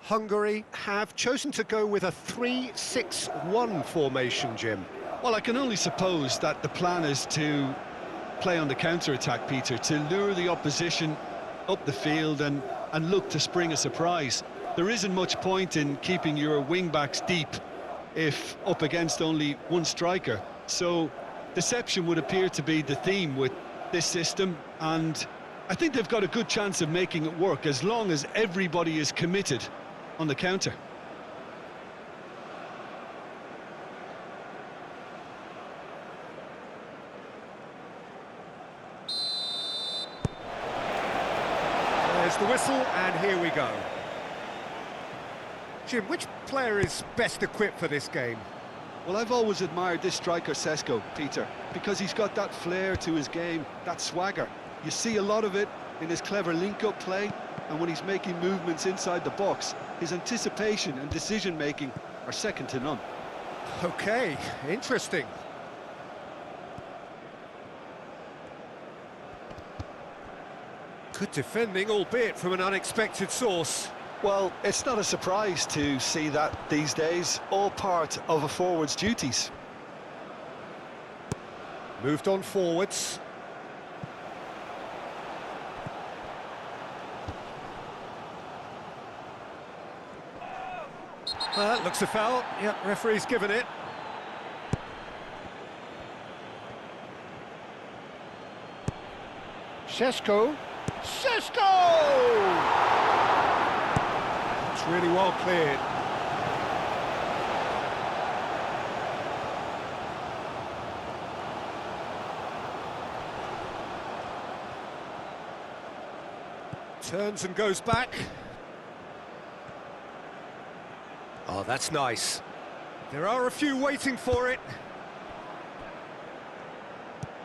Hungary have chosen to go with a 3-6-1 formation, Jim. Well, I can only suppose that the plan is to play on the counter-attack, Peter, to lure the opposition up the field and look to spring a surprise. There isn't much point in keeping your wing-backs deep if up against only one striker. So deception would appear to be the theme with this system, and I think they've got a good chance of making it work as long as everybody is committed on the counter. There's the whistle, and here we go. Jim, which player is best equipped for this game? Well, I've always admired this striker, Sesko, Peter, because he's got that flair to his game, that swagger. You see a lot of it in his clever link-up play, and when he's making movements inside the box, his anticipation and decision-making are second to none. Okay, interesting. Good defending, albeit from an unexpected source. Well, it's not a surprise to see that these days, all part of a forward's duties. Moved on forwards. Looks a foul. Yep, referee's given it. Sesko. It's really well cleared. Turns and goes back. Oh, that's nice. There are a few waiting for it.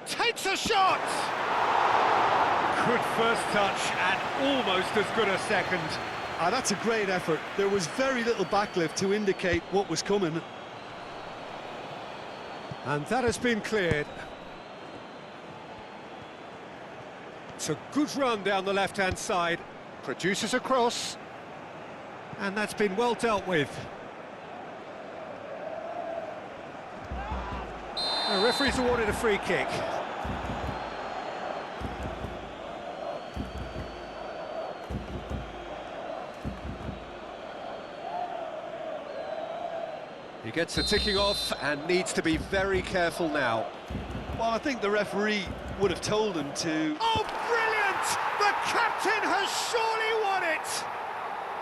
Takes a shot! Good first touch and almost as good a second. That's a great effort. There was very little backlift to indicate what was coming. And that has been cleared. It's a good run down the left-hand side. Produces a cross. And that's been well dealt with. The referee's awarded a free kick. He gets the ticking off and needs to be very careful now. Well, I think the referee would have told him to... Oh, brilliant! The captain has surely won it!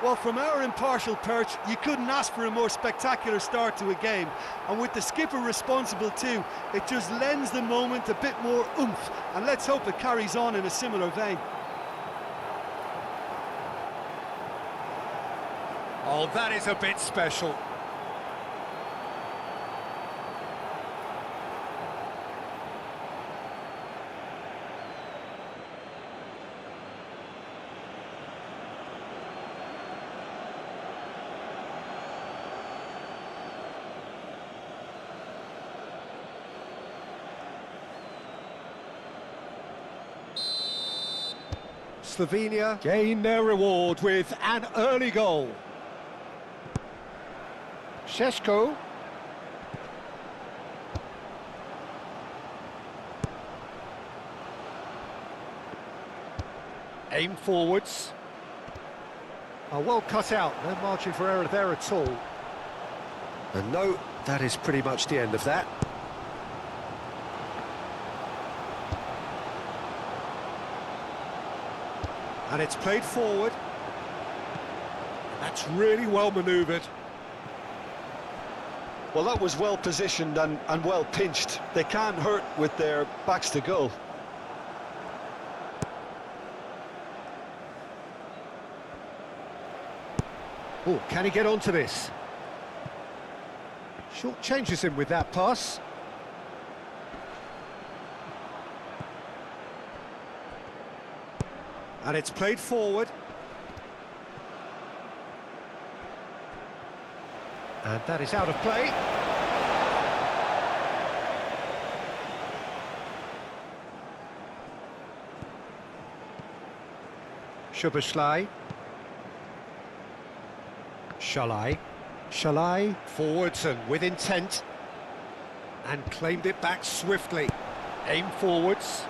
Well, from our impartial perch, you couldn't ask for a more spectacular start to a game. And with the skipper responsible too, it just lends the moment a bit more oomph. And let's hope it carries on in a similar vein. Oh, that is a bit special. Slovenia gain their reward with an early goal. Sesko. Aim forwards. Oh, well cut out, no margin for error there at all. And no, that is pretty much the end of that. And it's played forward. That's really well manoeuvred. Well, that was well positioned and well pinched. They can't hurt with their backs to goal. Oh, can he get onto this? Short changes him with that pass. And it's played forward. And that is out of play. Szoboszlai. Shall I? Shall I? Forwards and with intent. And claimed it back swiftly. Aim forwards.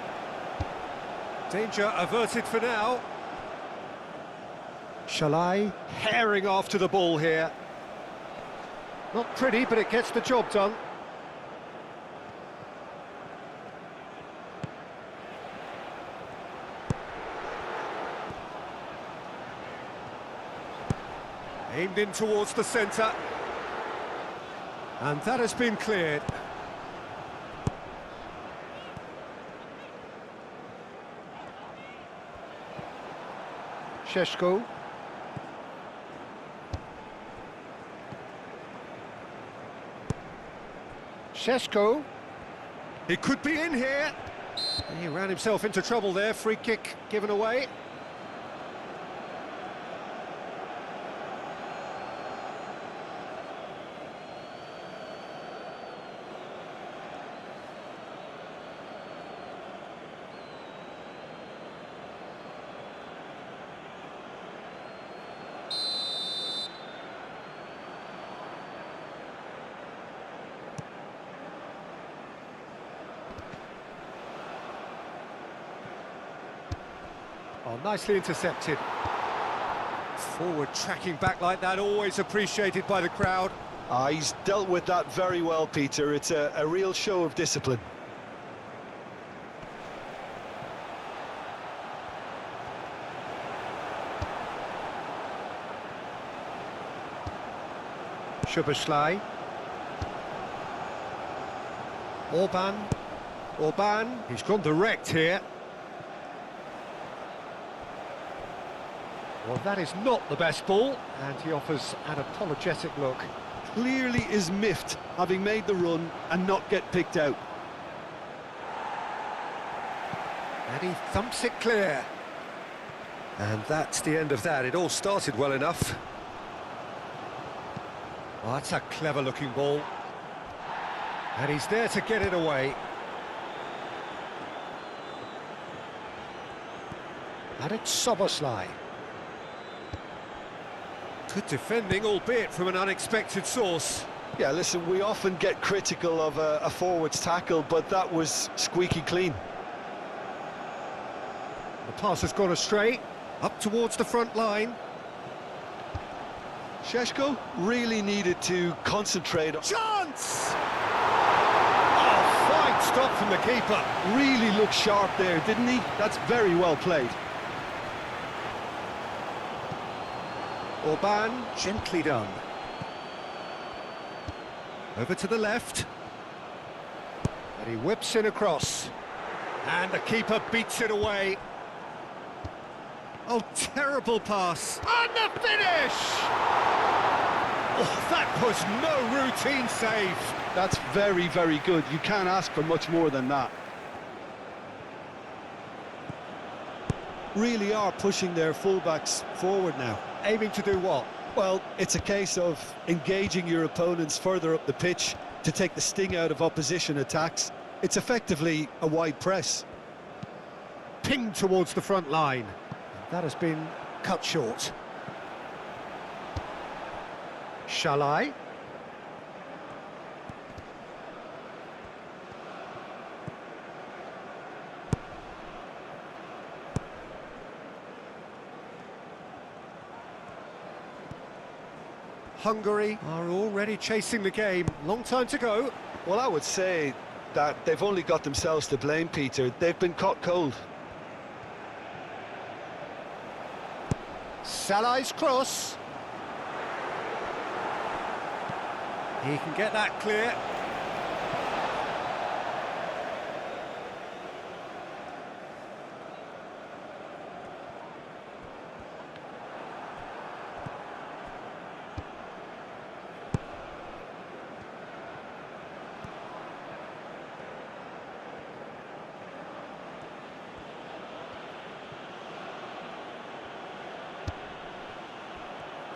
Danger averted for now. Shall I? Herring after the ball here. Not pretty, but it gets the job done. Aimed in towards the centre. And that has been cleared. Šeško. Šeško. He could be in here. He ran himself into trouble there. Free kick given away. Oh, nicely intercepted. Forward tracking back like that, always appreciated by the crowd. He's dealt with that very well, Peter. It's a real show of discipline. Szoboszlai. Orban, he's gone direct here. Well, that is not the best ball, and he offers an apologetic look. Clearly is miffed, having made the run and not get picked out. And he thumps it clear. And that's the end of that. It all started well enough. Oh, that's a clever-looking ball. And he's there to get it away. And it's Szoboszlai. Good defending, albeit from an unexpected source. Yeah, listen, we often get critical of a forward's tackle, but that was squeaky clean. The pass has gone astray, up towards the front line. Šeško really needed to concentrate. Chance! Oh, fine stop from the keeper. Really looked sharp there, didn't he? That's very well played. Orban, gently done. Over to the left. And he whips in across. And the keeper beats it away. Oh, terrible pass. And the finish! Oh, that was no routine save. That's very, very good. You can't ask for much more than that. Really are pushing their fullbacks forward now. Aiming to do what? Well, it's a case of engaging your opponents further up the pitch to take the sting out of opposition attacks. It's effectively a wide press. Pinged towards the front line. That has been cut short. Shall I? Hungary are already chasing the game. Long time to go. Well, I would say that they've only got themselves to blame, Peter. They've been caught cold. Salah's cross. He can get that clear.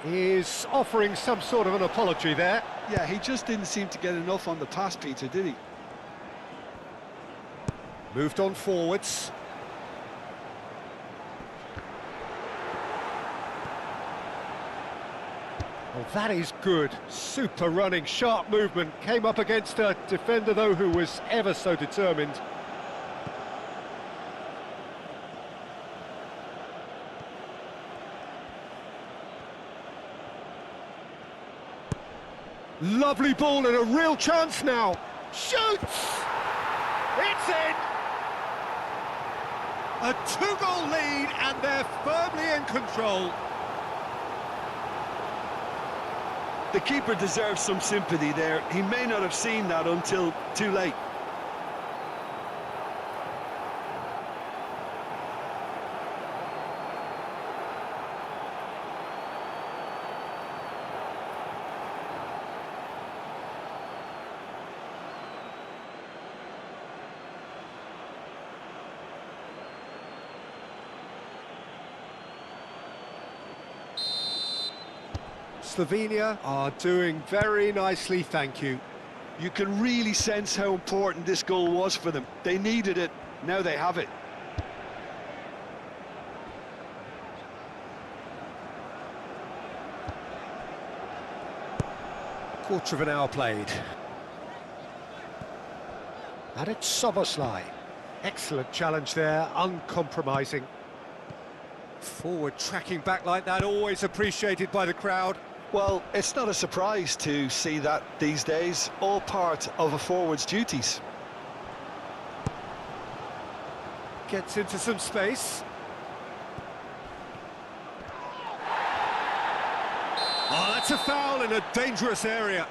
He's offering some sort of an apology there. Yeah, he just didn't seem to get enough on the pass, Peter, did he? Moved on forwards. Well, that is good. Super running, sharp movement. Came up against a defender, though, who was ever so determined. Lovely ball and a real chance now. Shoots! It's in! A two-goal lead and they're firmly in control. The keeper deserves some sympathy there. He may not have seen that until too late. Slovenia are doing very nicely, thank you. You can really sense how important this goal was for them. They needed it, now they have it. Quarter of an hour played. And it's Soboslai. Excellent challenge there, uncompromising. Forward tracking back like that, always appreciated by the crowd. Well, it's not a surprise to see that these days, all part of a forward's duties. Gets into some space. Oh, that's a foul in a dangerous area.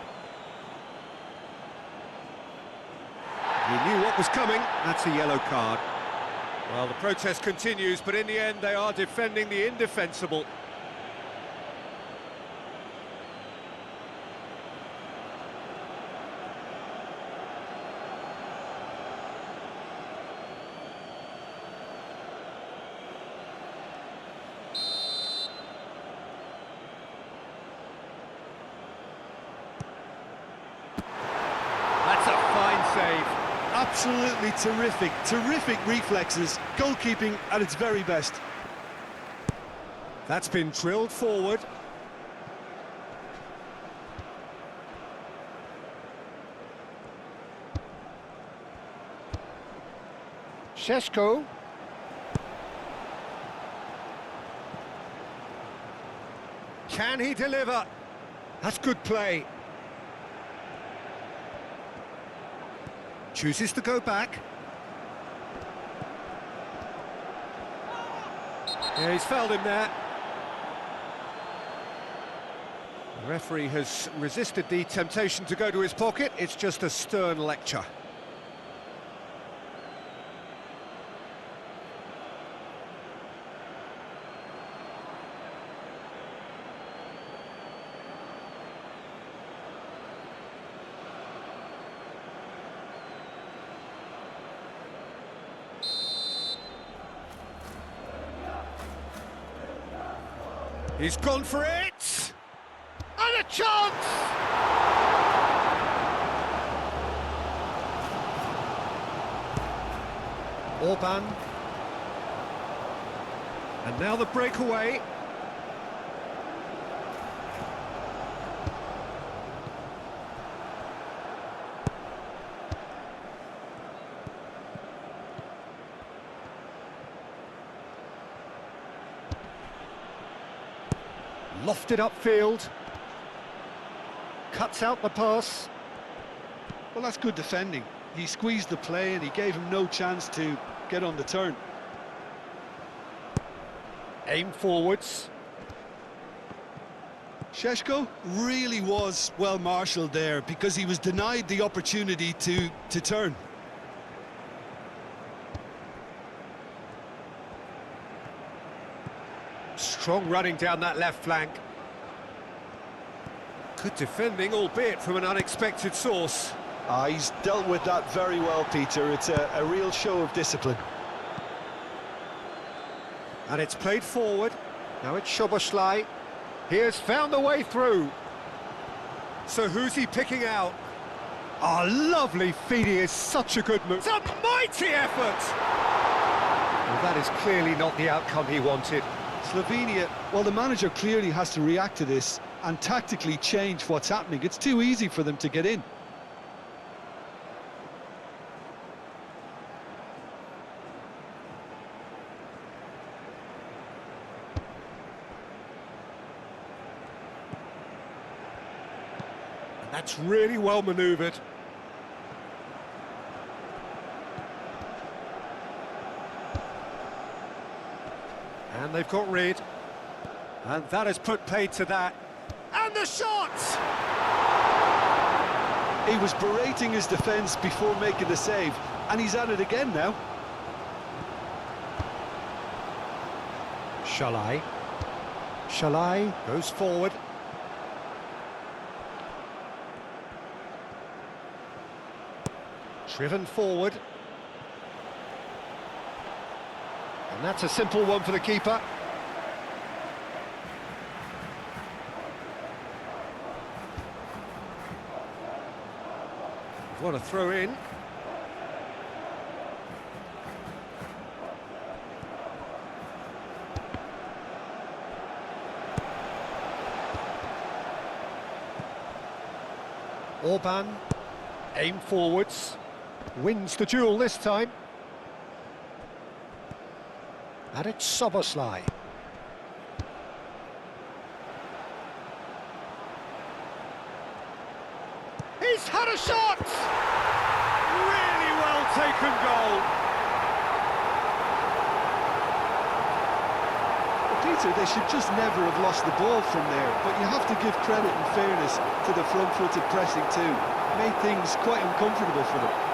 He knew what was coming. That's a yellow card. Well, the protest continues, but in the end they are defending the indefensible. That's a fine save. Absolutely terrific reflexes, goalkeeping at its very best. That's been drilled forward. Šeško. Can he deliver? That's good play. Chooses to go back. Yeah, he's fouled him there. The referee has resisted the temptation to go to his pocket. It's just a stern lecture. He's gone for it! And a chance! Orban. And now the breakaway. Lofted upfield. Cuts out the pass. Well, that's good defending. He squeezed the play and he gave him no chance to get on the turn. Aim forwards. Šeško really was well marshalled there because he was denied the opportunity to turn. Strong running down that left flank. Good defending, albeit from an unexpected source. He's dealt with that very well, Peter. It's a real show of discipline. And it's played forward. Now it's Soboslai. He has found the way through. So who's he picking out? Oh, lovely feed. He is such a good move. It's a mighty effort! Well, that is clearly not the outcome he wanted. Slovenia, well, the manager clearly has to react to this and tactically change what's happening. It's too easy for them to get in. That's really well manoeuvred. And they've got rid. And that has put paid to that. And the shot! He was berating his defence before making the save, and he's at it again now. Shalai. Shalai goes forward. Driven forward. And that's a simple one for the keeper. What a throw in. Orban, aim forwards, wins the duel this time. And it's Soboslai. He's had a shot! Really well taken goal. Well, Peter, they should just never have lost the ball from there, but you have to give credit and fairness to the front-footed pressing too. Made things quite uncomfortable for them.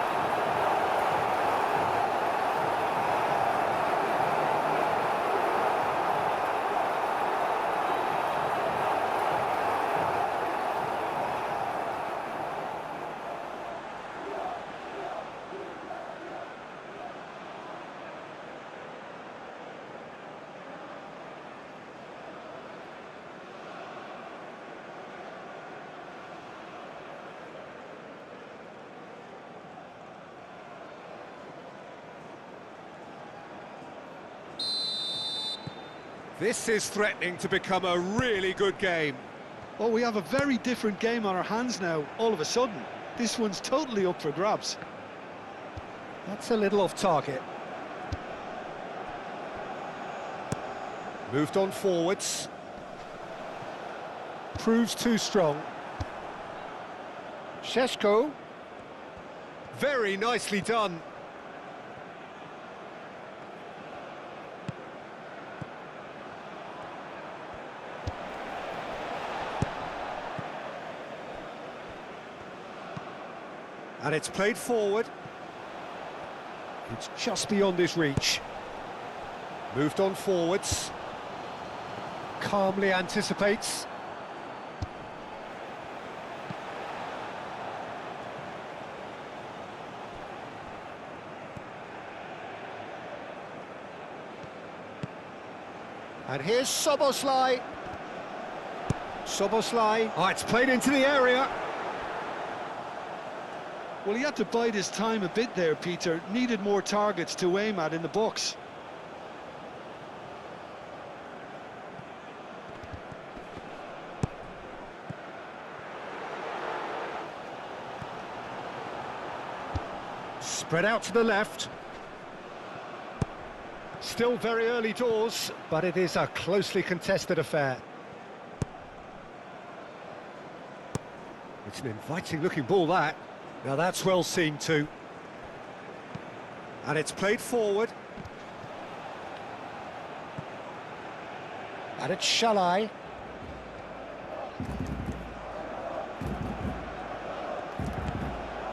This is threatening to become a really good game. Well, we have a very different game on our hands now, all of a sudden. This one's totally up for grabs. That's a little off target. Moved on forwards. Proves too strong. Šeško. Very nicely done. And it's played forward. It's just beyond his reach. Moved on forwards. Calmly anticipates. And here's Soboslai. Soboslai. Oh, it's played into the area. Well, he had to bide his time a bit there, Peter. Needed more targets to aim at in the box. Spread out to the left. Still very early doors, but it is a closely contested affair. It's an inviting looking ball, that. Now that's well seen too. And it's played forward. And it's Shalai.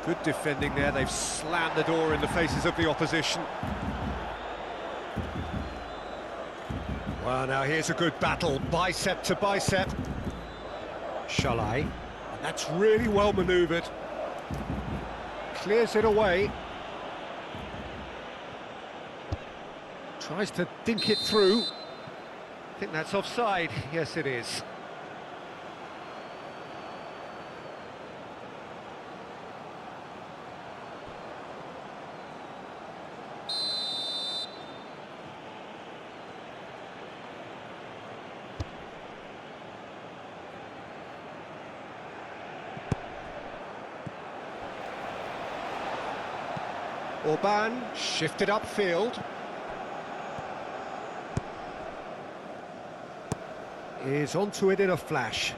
Good defending there, they've slammed the door in the faces of the opposition. Well, now here's a good battle, bicep to bicep. Shalai, and that's really well manoeuvred. Clears it away. Tries to dink it through. I think that's offside. Yes, it is. Orban shifted upfield. Is onto it in a flash.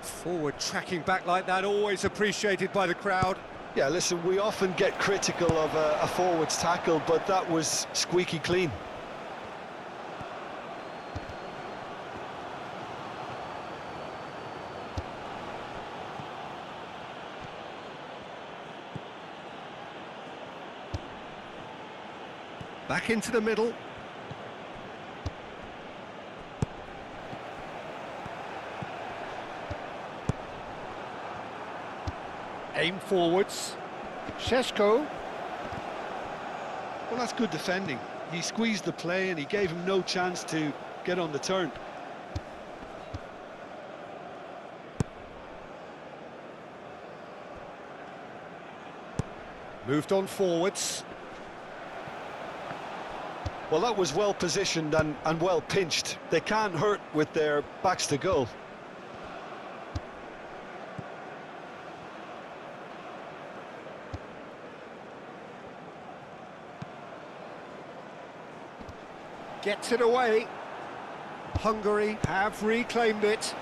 Forward tracking back like that, always appreciated by the crowd. Yeah, listen, we often get critical of a forward's tackle, but that was squeaky clean. Back into the middle. Aim forwards. Šeško. Well, that's good defending. He squeezed the play and he gave him no chance to get on the turn. Moved on forwards. Well, that was well positioned and well pinched. They can't hurt with their backs to goal. Gets it away. Hungary have reclaimed it.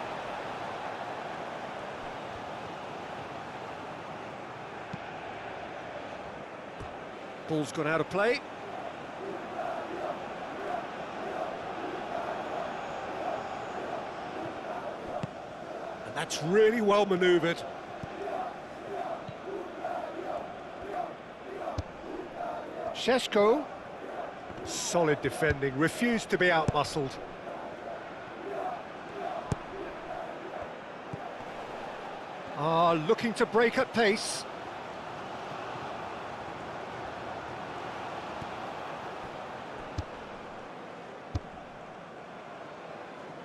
Ball's gone out of play. And that's really well manoeuvred. Šeško. Solid defending, refused to be outmuscled. Looking to break at pace.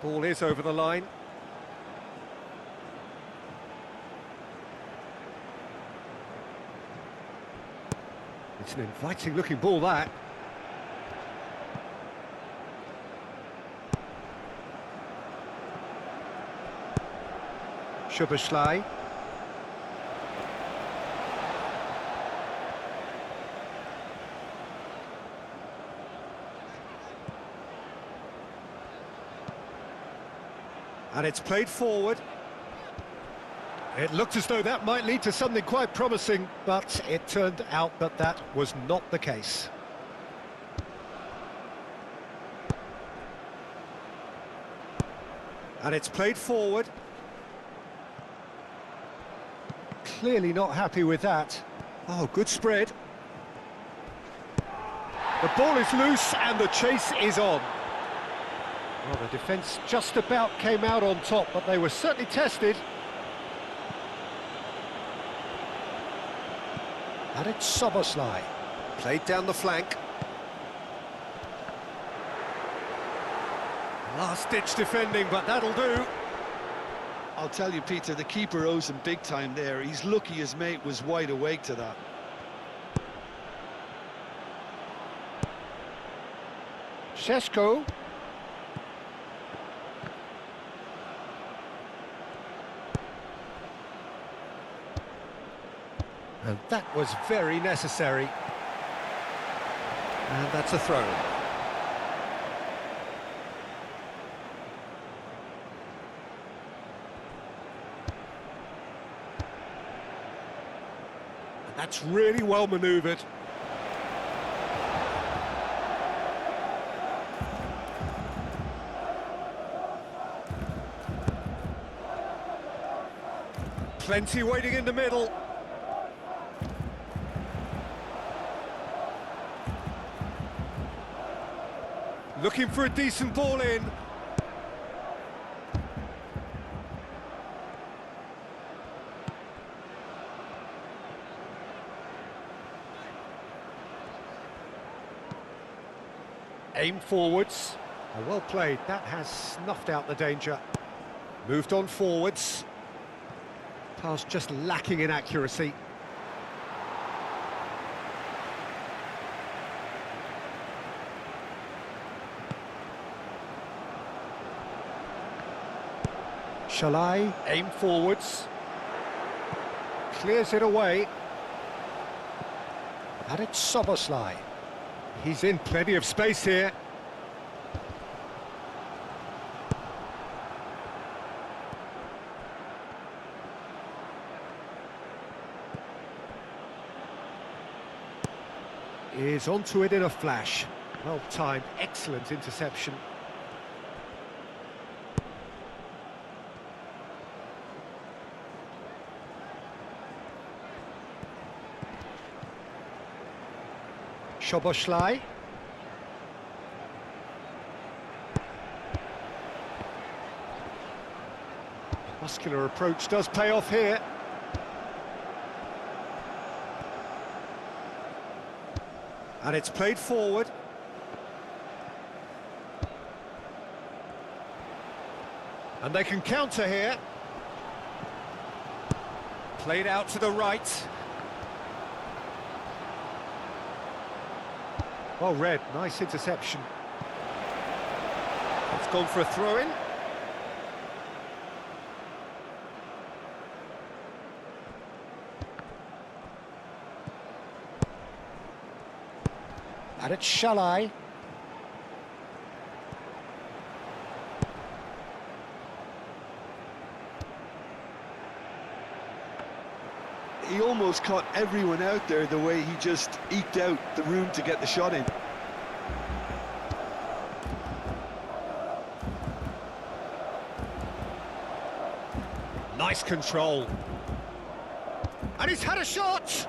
Ball is over the line. It's an inviting looking ball, that. Szoboszlai. And it's played forward. It looked as though that might lead to something quite promising, but it turned out that that was not the case. And it's played forward. Clearly not happy with that. Oh, good spread. The ball is loose and the chase is on. Well, the defence just about came out on top, but they were certainly tested. And it's Szoboszlai. Played down the flank. Last-ditch defending, but that'll do. I'll tell you, Peter, the keeper owes him big time there. He's lucky his mate was wide awake to that. Šeško. And that was very necessary. And that's a throw. And that's really well manoeuvred. Plenty waiting in the middle. Looking for a decent ball in. Aim forwards. Oh, well played. That has snuffed out the danger. Moved on forwards. Pass just lacking in accuracy. Shalai, aim forwards. Clears it away. And it's Soboslai. He's in plenty of space here. Is onto it in a flash. Well timed, excellent interception. Soboslai. Muscular approach does pay off here. And it's played forward. And they can counter here. Played out to the right. Well read, nice interception. It's gone for a throw-in. And it's Shalai. He almost caught everyone out there the way he just eked out the room to get the shot in. Nice control. And he's had a shot!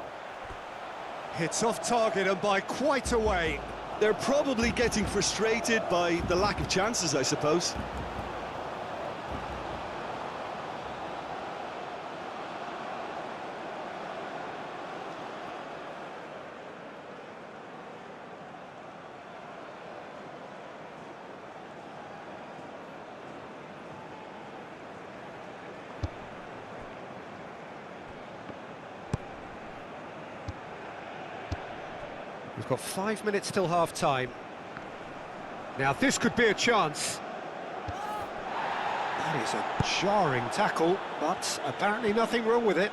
It's off target and by quite a way. They're probably getting frustrated by the lack of chances, I suppose. We've got 5 minutes till half-time. Now this could be a chance. That is a jarring tackle, but apparently nothing wrong with it.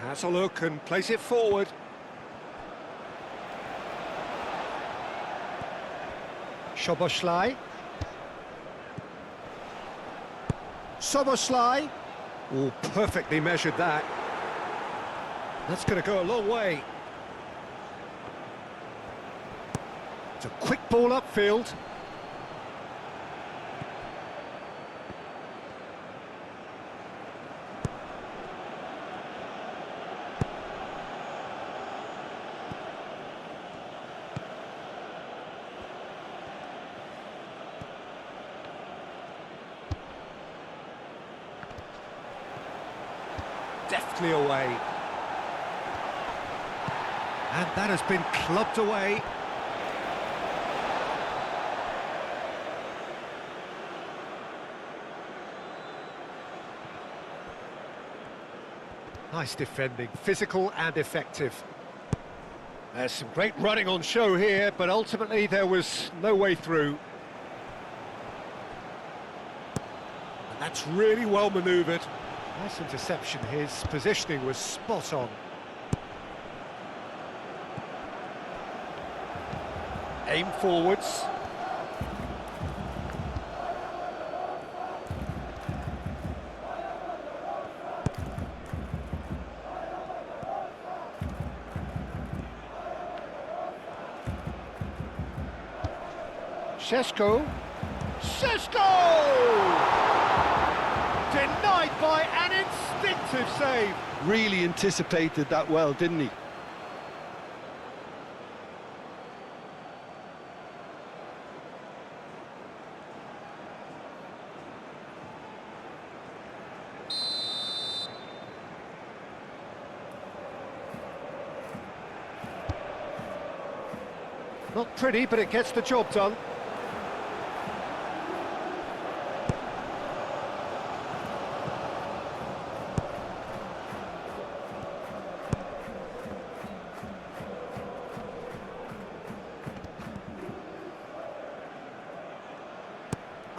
Has a look and plays it forward. Soboslai. Soboslai. Oh, perfectly measured that. That's going to go a long way. It's a quick ball upfield. Deftly away. And that has been clubbed away. Nice defending, physical and effective. There's some great running on show here, but ultimately there was no way through. And that's really well manoeuvred. Nice interception, his positioning was spot on. Aim forwards. Šeško. Denied by an instinctive save. Really anticipated that well, didn't he? Not pretty, but it gets the job done.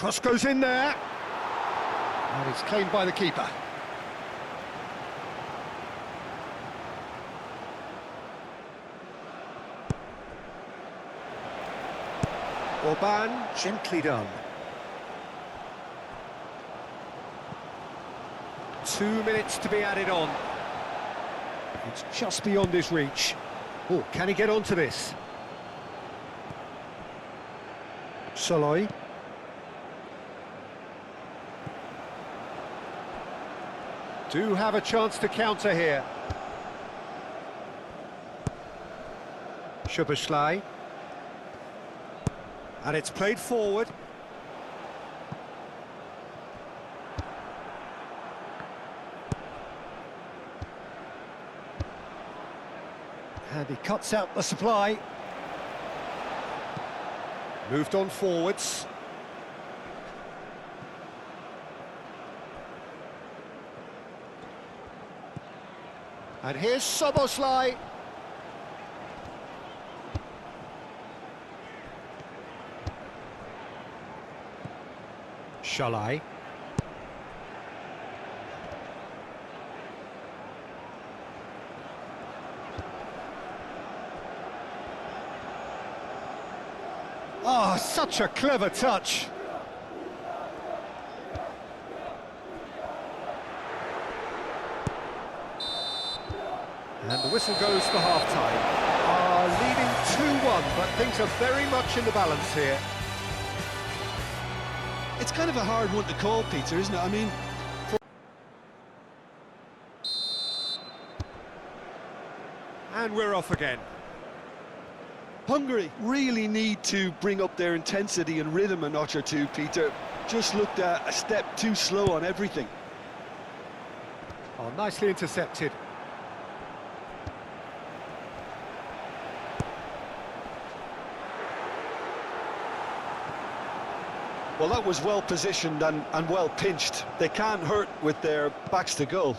Cross goes in there. And it's claimed by the keeper. Orban, gently done. 2 minutes to be added on. It's just beyond his reach. Oh, can he get onto this? Saloy. Do have a chance to counter here. Szoboszlai. And it's played forward. And he cuts out the supply. Moved on forwards. And here's Szoboszlai. Shalai. Oh, such a clever touch. And the whistle goes for half-time. Leading 2-1, but things are very much in the balance here. It's kind of a hard one to call, Peter, isn't it? I mean... And we're off again. Hungary really need to bring up their intensity and rhythm a notch or two, Peter. Just looked a step too slow on everything. Oh, nicely intercepted. Well, that was well positioned and well pinched. They can't hurt with their backs to goal.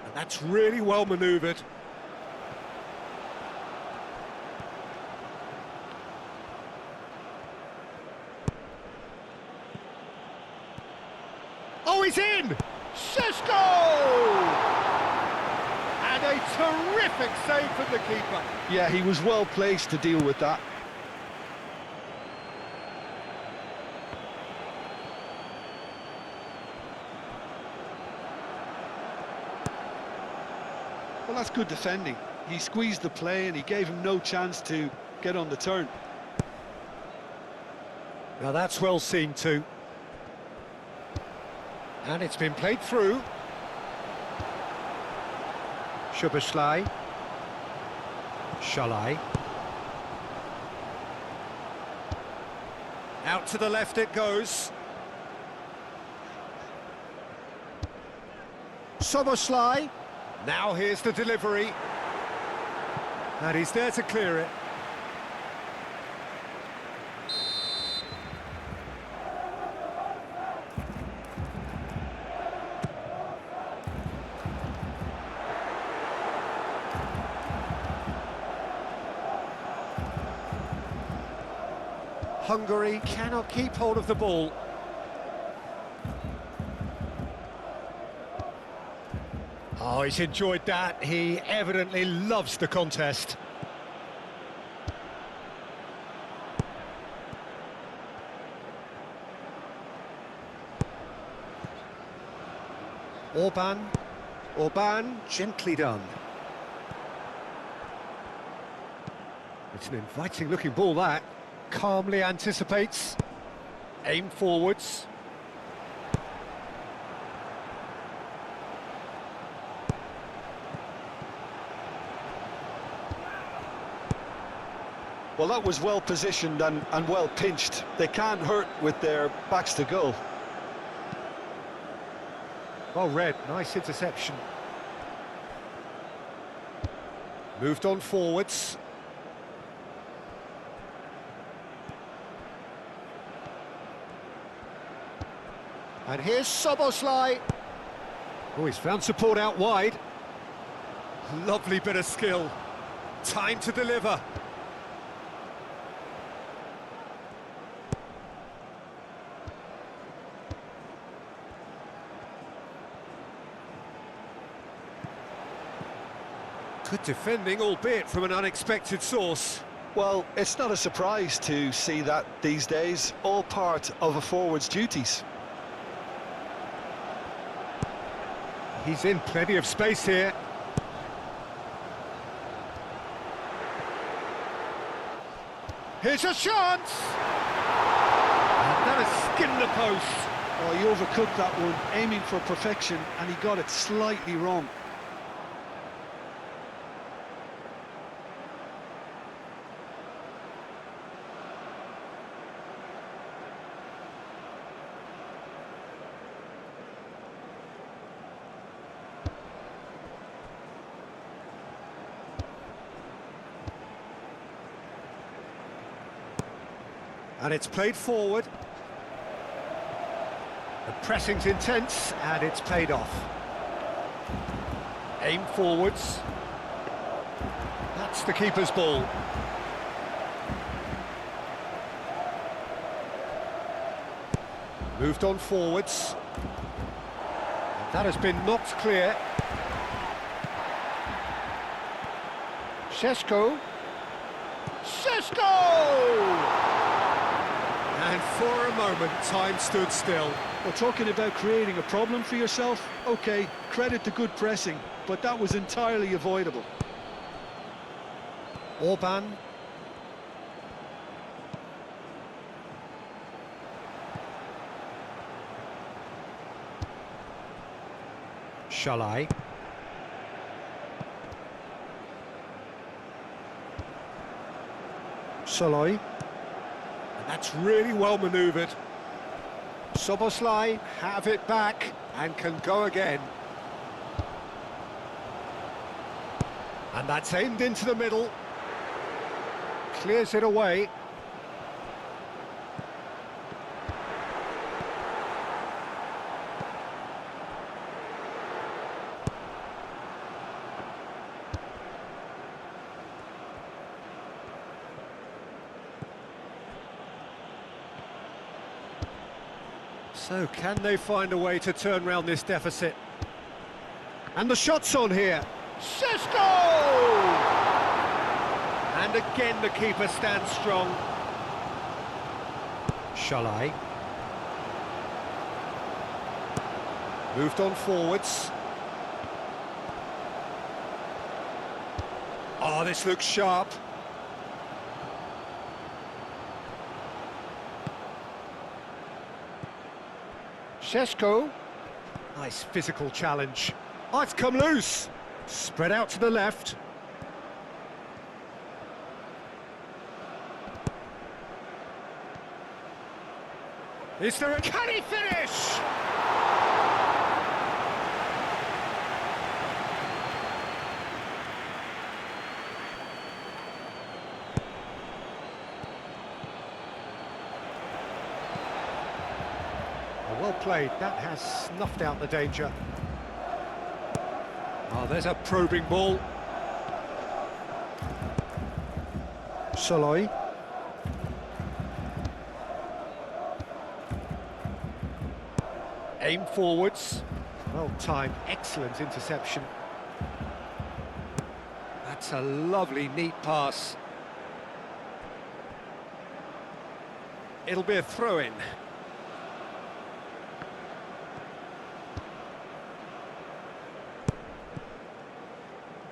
And that's really well manoeuvred. Oh, he's in! Šeško! And a terrific save from the keeper. Yeah, he was well placed to deal with that. Well, that's good defending. He squeezed the play and he gave him no chance to get on the turn. Now that's well seen too. And it's been played through. Szoboszlai. Shalai. Out to the left it goes. Szoboszlai. Now here's the delivery. And he's there to clear it. Hungary cannot keep hold of the ball. Oh, he's enjoyed that. He evidently loves the contest. Orban, gently done. It's an inviting looking ball that. Calmly anticipates. Aim forwards. Well, that was well positioned and well pinched. They can't hurt with their backs to goal. Well read, nice interception. Moved on forwards. And here's Soboslai. Oh, he's found support out wide. Lovely bit of skill. Time to deliver. Good defending, albeit from an unexpected source. Well, it's not a surprise to see that these days, all part of a forward's duties. He's in plenty of space here. Here's a chance! And that has skinned the post. Oh, he overcooked that one, aiming for perfection, and he got it slightly wrong. And it's played forward. The pressing's intense, and it's paid off. Aim forwards. That's the keeper's ball. Moved on forwards. And that has been knocked clear. Šeško. Šeško! And for a moment, time stood still. Well, talking about creating a problem for yourself, OK, credit to good pressing, but that was entirely avoidable. Orban. Shalai. Shalai. That's really well manoeuvred. Soboslai have it back and can go again. And that's aimed into the middle. Clears it away. So, can they find a way to turn round this deficit? And the shot's on here. Šeško! And again the keeper stands strong. Shalai. Moved on forwards. Oh, this looks sharp. Šeško. Nice physical challenge. Oh, it's come loose. Spread out to the left. Is there a... Can he finish? Well played, that has snuffed out the danger. Oh, there's a probing ball. Shalai. Aim forwards. Well timed, excellent interception. That's a lovely, neat pass. It'll be a throw-in.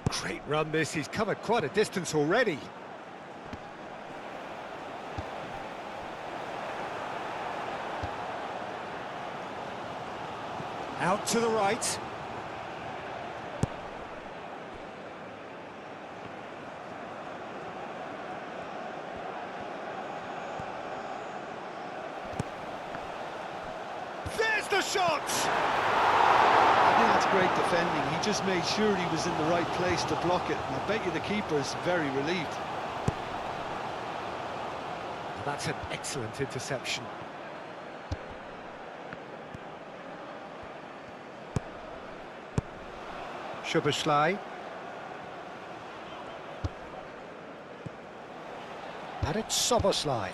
Great run this, he's covered quite a distance already. Out to the right. There's the shot! I think that's great defending. He just made sure he was in the right place to block it, and I bet you the keeper's very relieved. That's an excellent interception. Szoboszlai. And it's Szoboszlai.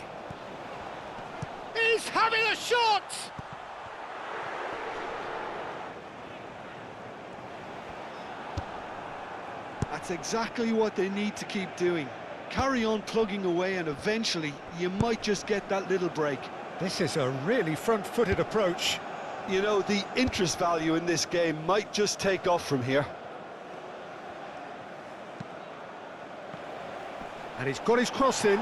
He's having a shot! That's exactly what they need to keep doing. Carry on plugging away and eventually you might just get that little break. This is a really front-footed approach. You know, the interest value in this game might just take off from here. And he's got his cross in.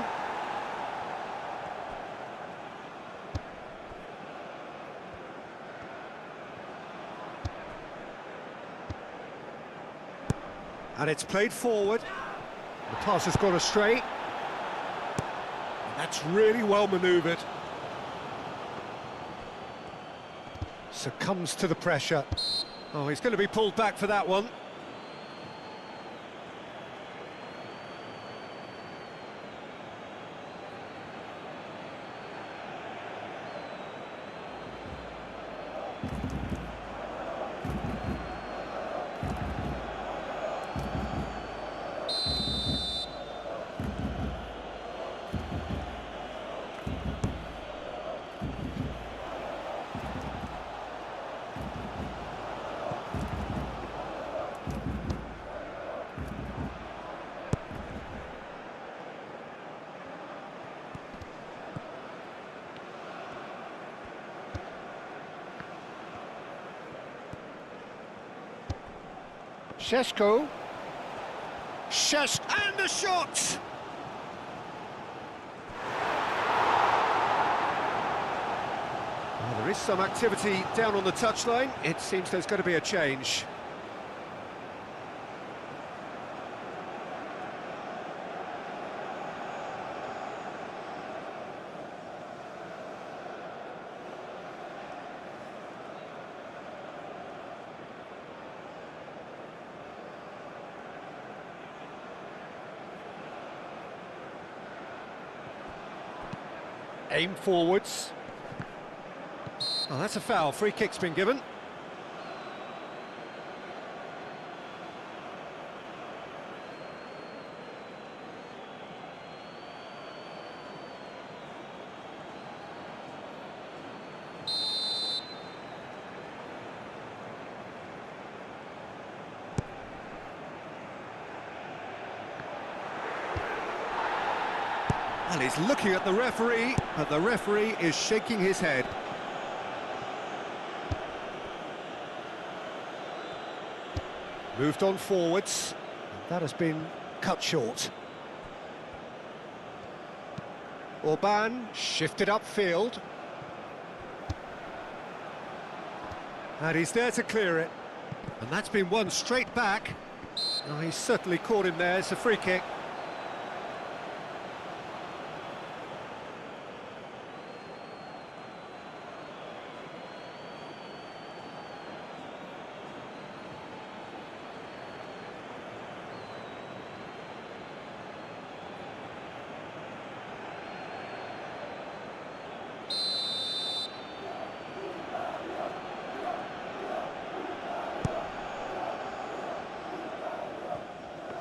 And it's played forward. The pass has gone astray. And that's really well manoeuvred. Succumbs to the pressure. Oh, he's going to be pulled back for that one. Šeško. And the shot! Well, there is some activity down on the touchline. It seems there's going to be a change. Aim forwards. Oh, that's a foul. Free kick's been given. And he's looking at the referee, but the referee is shaking his head. Moved on forwards. That has been cut short. Orban shifted upfield. And he's there to clear it. And that's been won straight back. Oh, he's certainly caught him there. It's a free kick.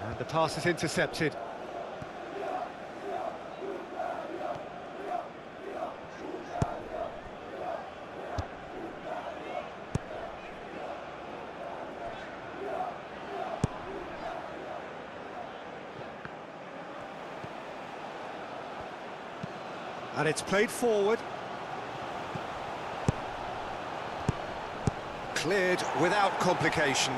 And the pass is intercepted. And it's played forward. Cleared without complication.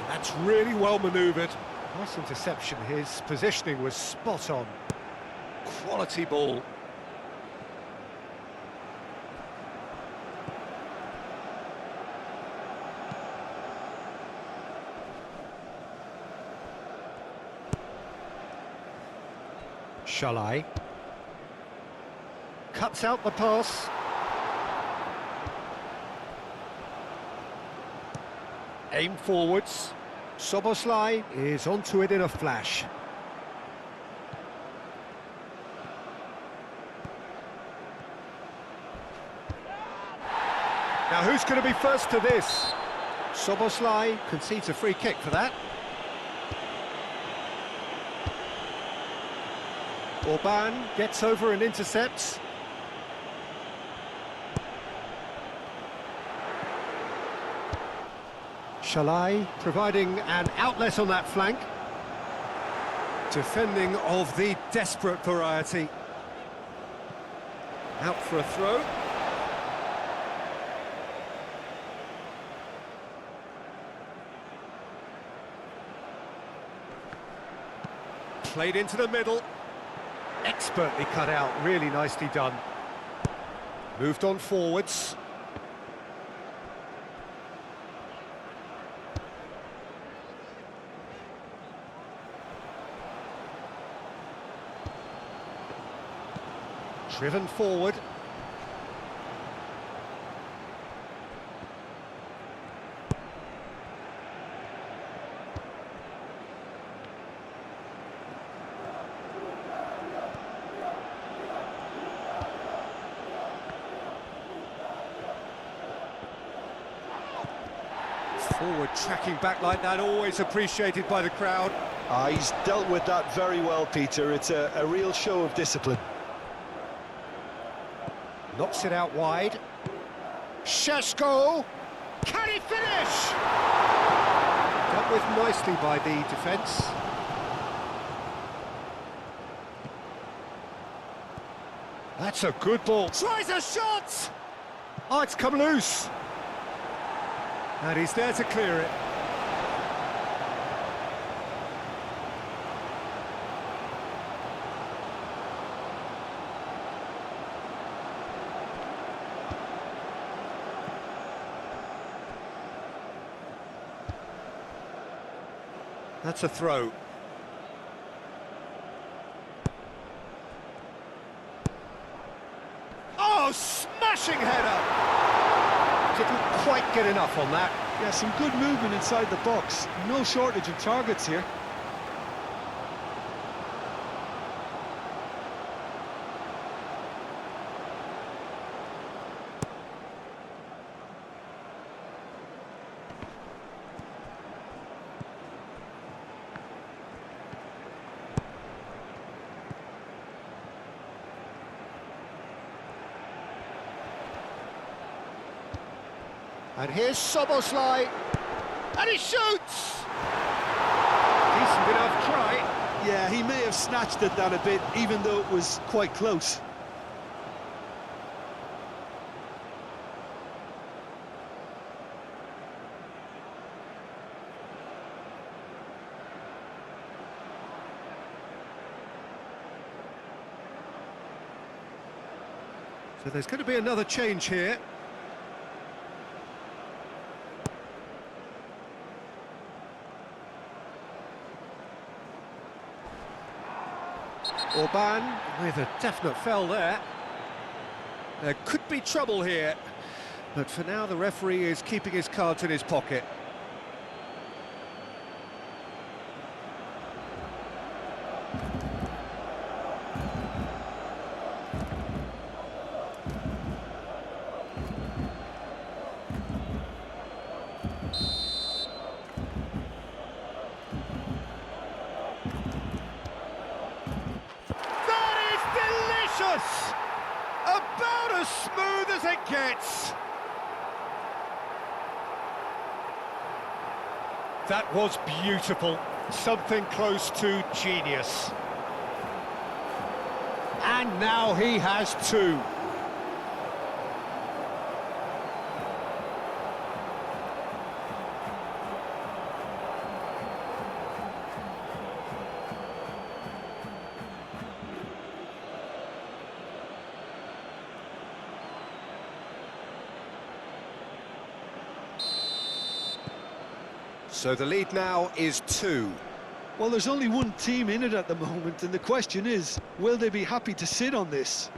That's really well manoeuvred. Nice interception. His positioning was spot on. Quality ball. Szoboszlai cuts out the pass. Aim forwards. Szoboszlai is onto it in a flash. Now who's going to be first to this? Soboslai concedes a free kick for that. Orban gets over and intercepts. Shalai providing an outlet on that flank. Defending of the desperate variety. Out for a throw. Played into the middle. Expertly cut out, really nicely done. Moved on forwards. Driven forward. Forward tracking back like that, always appreciated by the crowd. He's dealt with that very well, Peter. It's a real show of discipline. Knocks it out wide. Šeško! Can he finish? Dealt with nicely by the defence. That's a good ball. Tries a shot! Oh, it's come loose. And he's there to clear it. That's a throw. Oh, smashing header! Didn't quite get enough on that. Yeah, some good movement inside the box. No shortage of targets here. And here's Soboslai, and he shoots! Decent enough try. Yeah, he may have snatched at that a bit, even though it was quite close. So there's going to be another change here. Orban with a definite foul there. There could be trouble here, but for now the referee is keeping his cards in his pocket. About as smooth as it gets. That was beautiful. Something close to genius. And now he has two. So the lead now is 2. Well, there's only one team in it at the moment, and the question is, will they be happy to sit on this?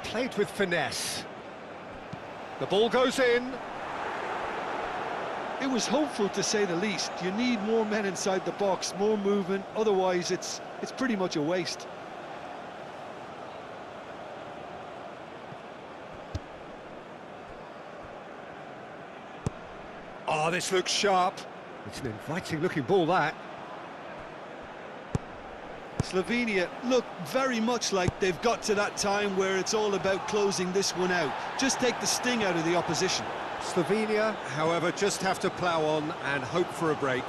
Played with finesse. The ball goes in. It was hopeful, to say the least. You need more men inside the box, more movement, otherwise it's pretty much a waste. Oh, this looks sharp. It's an inviting looking ball, that. Slovenia look very much like they've got to that time where it's all about closing this one out. Just take the sting out of the opposition. Slovenia, however, just have to plough on and hope for a break.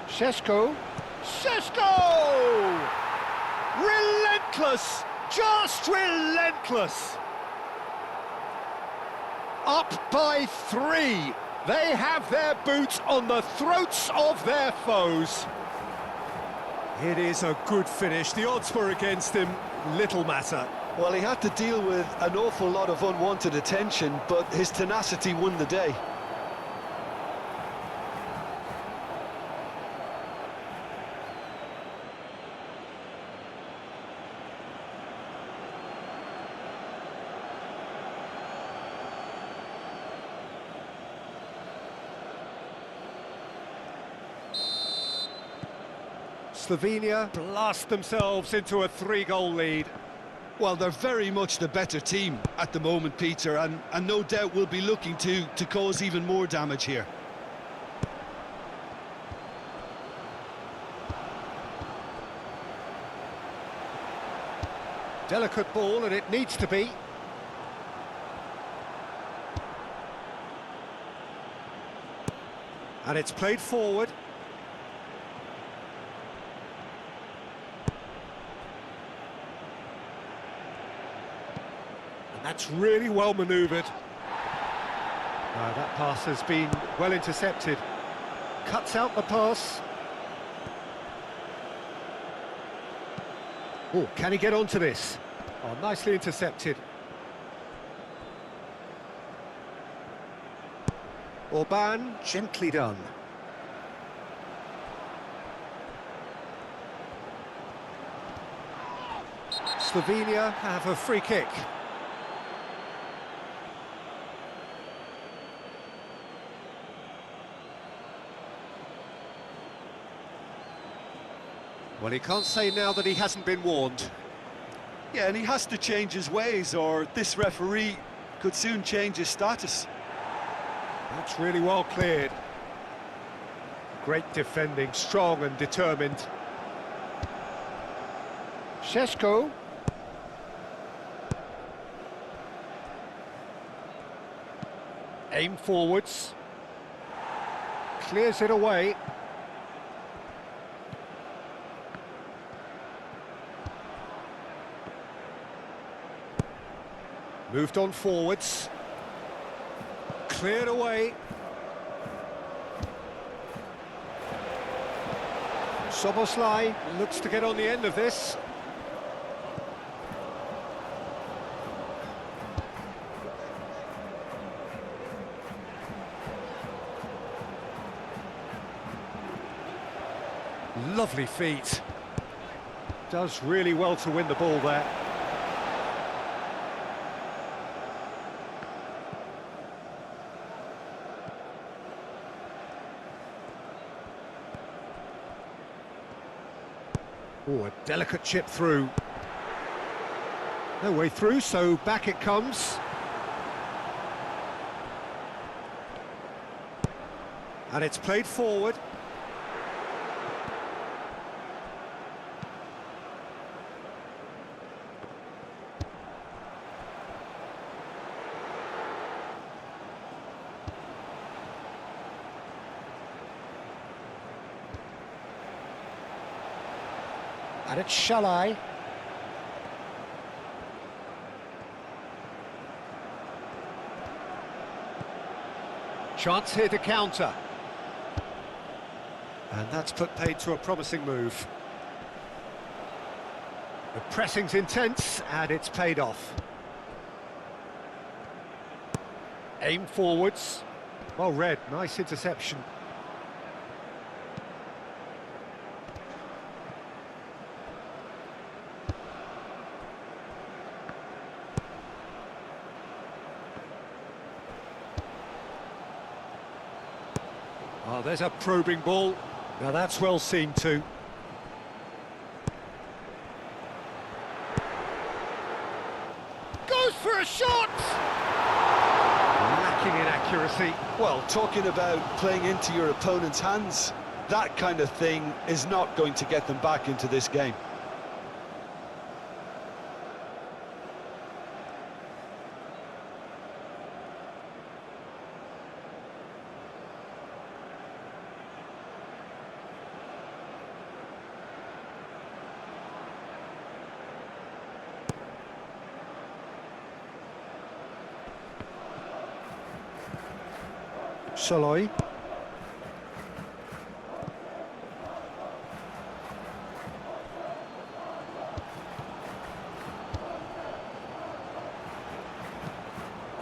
Šeško. Šeško! Relentless! Just relentless! Up by 3. They have their boots on the throats of their foes. It is a good finish. The odds were against him. Little matter. Well, he had to deal with an awful lot of unwanted attention, but his tenacity won the day. Slovenia blast themselves into a 3-goal lead. Well, they're very much the better team at the moment, Peter, and no doubt will be looking to cause even more damage here. Delicate ball, and it needs to be. And it's played forward. That's really well manoeuvred. That pass has been well intercepted. Cuts out the pass. Oh, can he get onto this? Oh, nicely intercepted. Orban, gently done. Slovenia have a free kick. Well, he can't say now that he hasn't been warned. Yeah, and he has to change his ways, or this referee could soon change his status. That's really well cleared. Great defending, strong and determined. Šeško. Aim forwards. Clears it away. Moved on forwards. Cleared away. Soboslai looks to get on the end of this. Lovely feet. Does really well to win the ball there. Oh, a delicate chip through. No way through, so back it comes. And it's played forward. And it's Shalai. Chance here to counter. And that's put paid to a promising move. The pressing's intense, and it's paid off. Aim forwards. Well read, nice interception. Oh, there's a probing ball. Now that's well seen too. Goes for a shot! Lacking in accuracy. Well, talking about playing into your opponent's hands, that kind of thing is not going to get them back into this game. Saloy.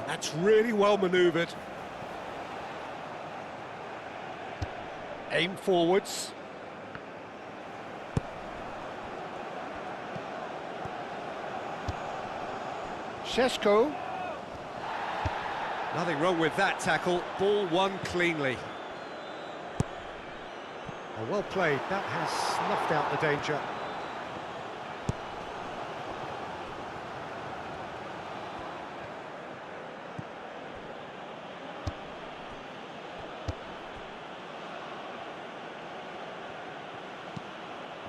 That's really well manoeuvred. Aim forwards. Šeško. Nothing wrong with that tackle. Ball won cleanly. Oh, well played. That has snuffed out the danger.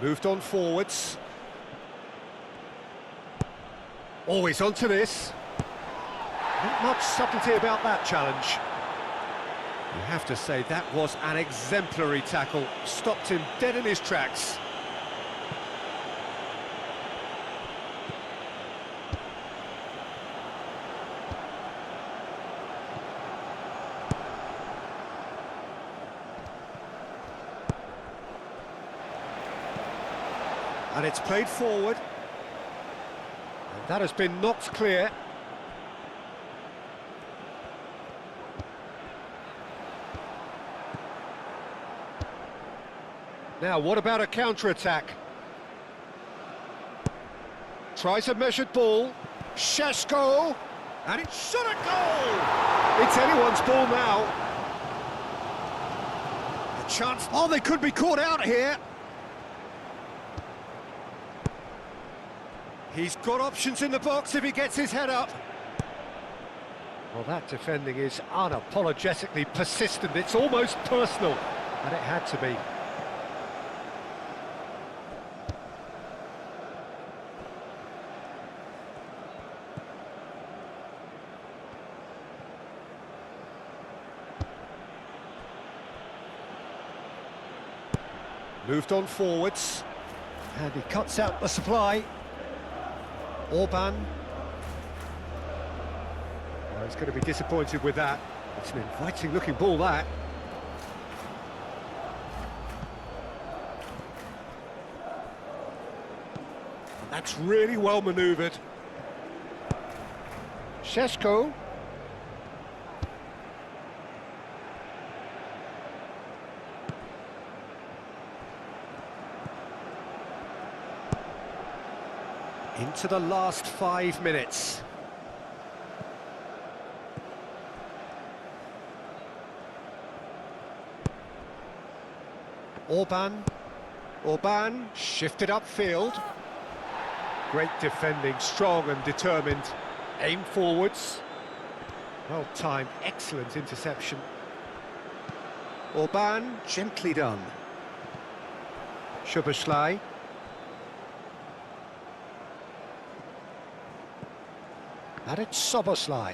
Moved on forwards. Always onto this. Not much subtlety about that challenge. You have to say that was an exemplary tackle. Stopped him dead in his tracks. And it's played forward. And that has been knocked clear. Now, what about a counter-attack? Tries a measured ball. Šeško! And it's shot at goal! It's anyone's ball now. A chance. Oh, they could be caught out here. He's got options in the box if he gets his head up. Well, that defending is unapologetically persistent. It's almost personal. And it had to be. Moved on forwards, and he cuts out the supply. Orban. Oh, he's going to be disappointed with that. It's an inviting looking ball, that. And that's really well manoeuvred. Šeško. Into the last 5 minutes. Orban. Orban shifted upfield. Great defending, strong and determined. Aim forwards. Well timed, excellent interception. Orban, gently done. Szoboszlai. And it's Szoboszlai.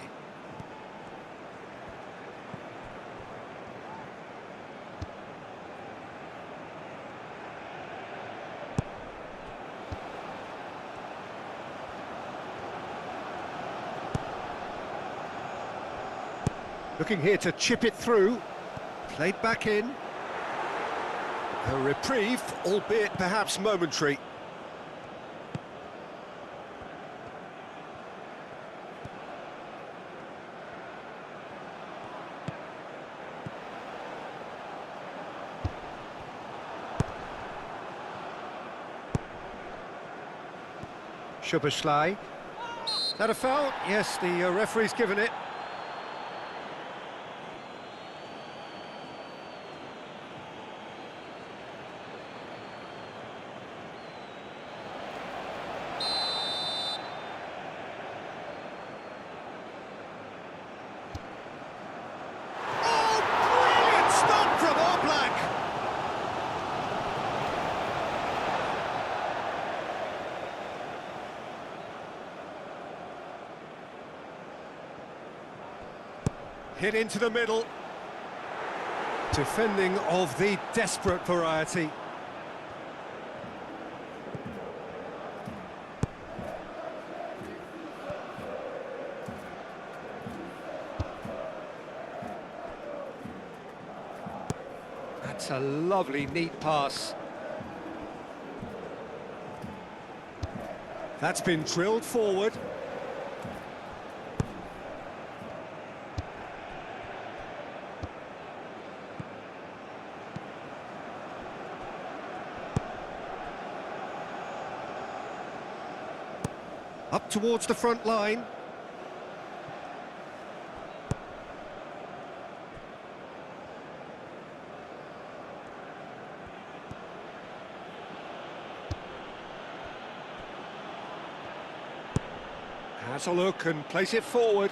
Looking here to chip it through. Played back in. A reprieve, albeit perhaps momentary. Szoboszlai. Is that a foul? Yes, the referee's given it. Hit into the middle. Defending of the desperate variety. That's a lovely, neat pass. That's been drilled forward. Up towards the front line. Has a look and place it forward.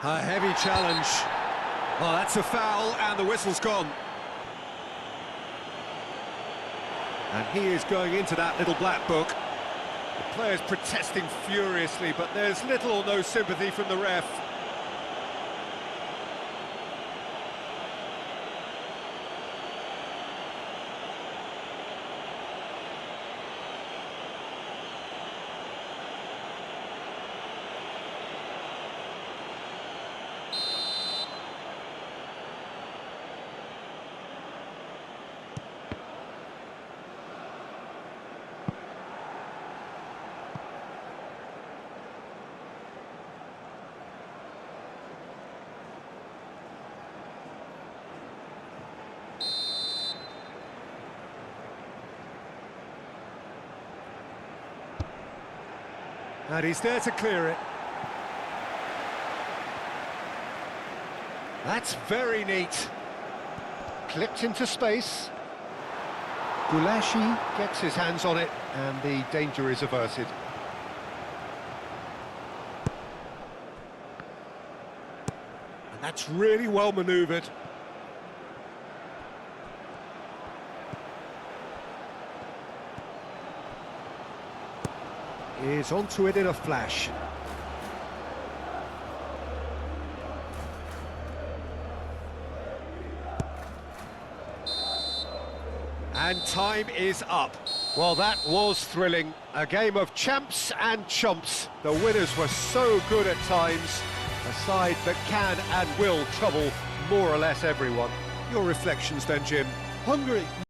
A heavy challenge. Oh, that's a foul, and the whistle's gone. And he is going into that little black book. The players protesting furiously, but there's little or no sympathy from the ref. And he's there to clear it. That's very neat. Clipped into space. Gulashi gets his hands on it, and the danger is averted. And that's really well manoeuvred. Is onto it in a flash. And time is up. Well, that was thrilling. A game of champs and chumps. The winners were so good at times. A side that can and will trouble more or less everyone. Your reflections then, Jim? Hungary